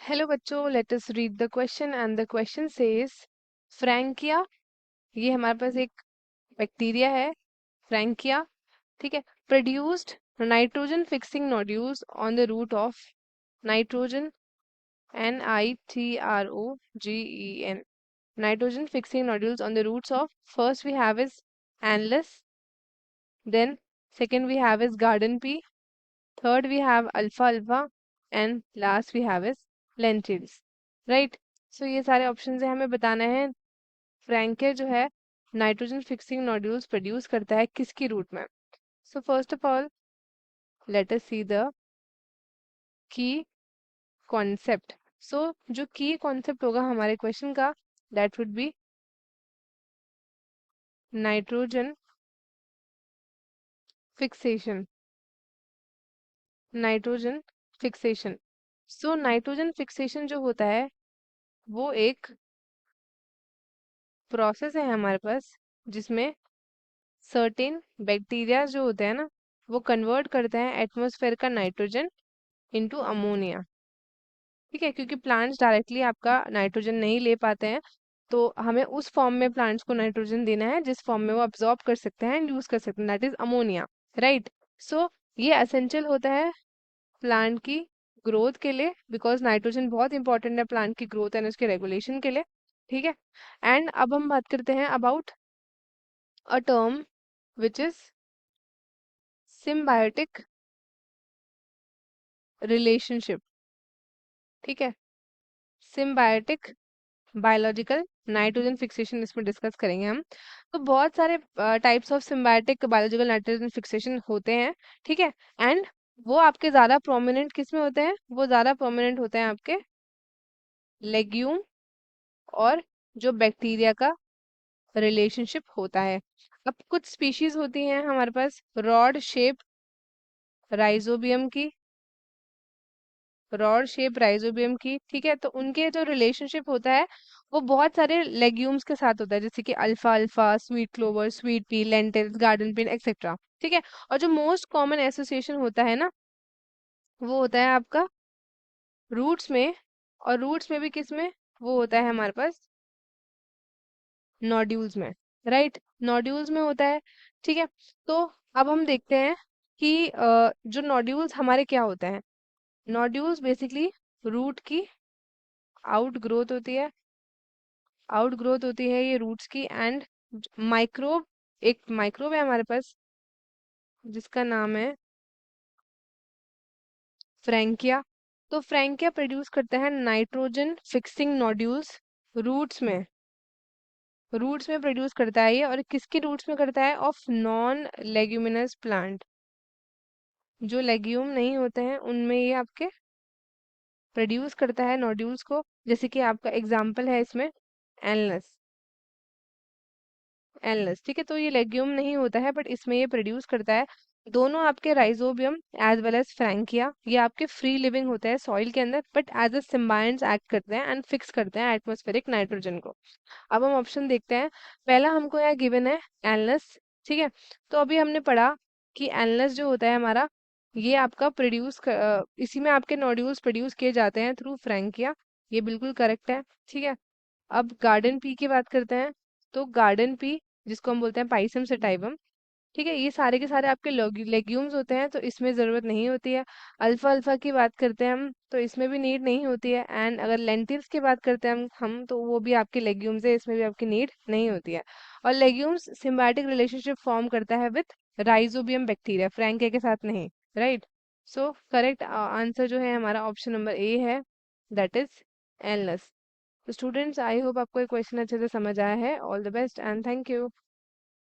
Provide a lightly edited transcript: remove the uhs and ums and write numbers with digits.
Hello बच्चों, let us read the question and the question says Frankia. ये हमारे पास एक बैक्टीरिया है, फ्रैंकिया। ठीक है। Produced nitrogen fixing nodules on the root of nitrogen, NITROGEN, nitrogen fixing nodules on the roots of, first we have is anlus, then second we have is garden pea, third we have alpha alpha, and last we have is lentils. Right. So ये सारे option है, हमें बताना है फ्रैंके जो है nitrogen fixing nodules produce करता है किसकी रूट में। So first of all let us see the key concept. So जो की कॉन्सेप्ट होगा हमारे क्वेश्चन का, that would be nitrogen fixation. Nitrogen fixation. So nitrogen fixation जो होता है वो एक प्रोसेस है हमारे पास, जिसमें सर्टेन बैक्टीरिया जो होते हैं ना, वो कन्वर्ट करते हैं एटमॉस्फेयर का नाइट्रोजन इनटू अमोनिया। ठीक है, क्योंकि प्लांट्स डायरेक्टली आपका नाइट्रोजन नहीं ले पाते हैं, तो हमें उस फॉर्म में प्लांट्स को नाइट्रोजन देना है जिस फॉर्म में वो अब्जॉर्ब कर सकते हैं एंड यूज कर सकते हैं, that is ammonia. Right. So ये एसेंशियल होता है प्लांट की ग्रोथ के लिए, बिकॉज नाइट्रोजन बहुत इंपॉर्टेंट है प्लांट की ग्रोथ एंड उसके रेगुलेशन के लिए। ठीक है। एंड अब हम बात करते हैं about a term which is symbiotic relationship. ठीक है। सिम्बायोटिक बायोलॉजिकल नाइट्रोजन फिक्सेशन इसमें डिस्कस करेंगे हम। तो बहुत सारे types of symbiotic biological nitrogen fixation होते हैं। ठीक है। एंड वो आपके ज्यादा प्रोमिनेंट किस में होते हैं? वो ज्यादा प्रोमिनेंट होते हैं आपके लेग्यूम और जो बैक्टीरिया का रिलेशनशिप होता है। अब कुछ स्पीशीज होती हैं हमारे पास रॉड शेप राइजोबियम की, रॉड शेप राइजोबियम की। ठीक है। तो उनके जो रिलेशनशिप होता है वो बहुत सारे लेग्यूम्स के साथ होता है, जैसे कि alpha alpha, sweet clover, sweet pea, lentils, garden pin, etcetera. ठीक है। और जो मोस्ट कॉमन एसोसिएशन होता है ना, वो होता है आपका रूट्स में। और रूट्स में भी किस में? वो होता है हमारे पास नोड्यूल्स में। राइट। नोड्यूल्स में होता है। ठीक है। तो अब हम देखते हैं कि जो नोड्यूल्स हमारे क्या होते हैं। नोड्यूल्स बेसिकली रूट की आउट ग्रोथ होती है, आउट ग्रोथ होती है ये रूट्स की। एंड माइक्रोब, एक माइक्रोब है हमारे पास जिसका नाम है फ्रैंकिया। तो फ्रैंकिया प्रोड्यूस करता है नाइट्रोजन फिक्सिंग नोड्यूल्स रूट्स में। रूट्स में प्रोड्यूस करता है ये, और किसके रूट्स में करता है? Of non leguminous plant. जो लेग्यूम नहीं होते हैं उनमें ये आपके प्रोड्यूस करता है नोड्यूल्स को। जैसे कि आपका एग्जाम्पल है इसमें एलनस। एलनस, ठीक है। तो ये लेग्यूम नहीं होता है बट इसमें ये प्रोड्यूस करता है। दोनों आपके rhizobium as well as Frankia, ये आपके फ्री लिविंग होते हैं सॉइल के अंदर, but as a symbionts act करते हैं एंड फिक्स करते हैं एटमॉस्फेरिक नाइट्रोजन को। अब हम ऑप्शन देखते हैं। पहला हमको यहाँ गिवन है एलनस। ठीक है। तो अभी हमने पढ़ा कि एलनस जो होता है हमारा, ये आपका इसी में आपके नोड्यूल्स प्रोड्यूस किए जाते हैं थ्रू फ्रैंकिया। ये बिल्कुल करेक्ट है। ठीक है। अब गार्डन पी की बात करते हैं। तो गार्डन पी, जिसको हम बोलते हैं पाइसम सटाइवम, ठीक है, ये सारे के सारे आपके लेग्यूम्स होते हैं, तो इसमें ज़रूरत नहीं होती है। अल्फा अल्फा की बात करते हैं हम, तो इसमें भी नीड नहीं होती है। एंड अगर लेंटिल्स की बात करते हैं हम तो वो भी आपके लेग्यूम्स है, इसमें भी आपकी नीड नहीं होती है। और लेग्यूम्स सिम्बायोटिक रिलेशनशिप फॉर्म करता है विथ राइजोबियम बैक्टीरिया, फ्रैंके के साथ नहीं। राइट। सो करेक्ट आंसर जो है हमारा ऑप्शन नंबर ए है, दैट इज एलनस। तो स्टूडेंट्स, आई होप आपको ये क्वेश्चन अच्छे से समझ आया है। All the best and thank you.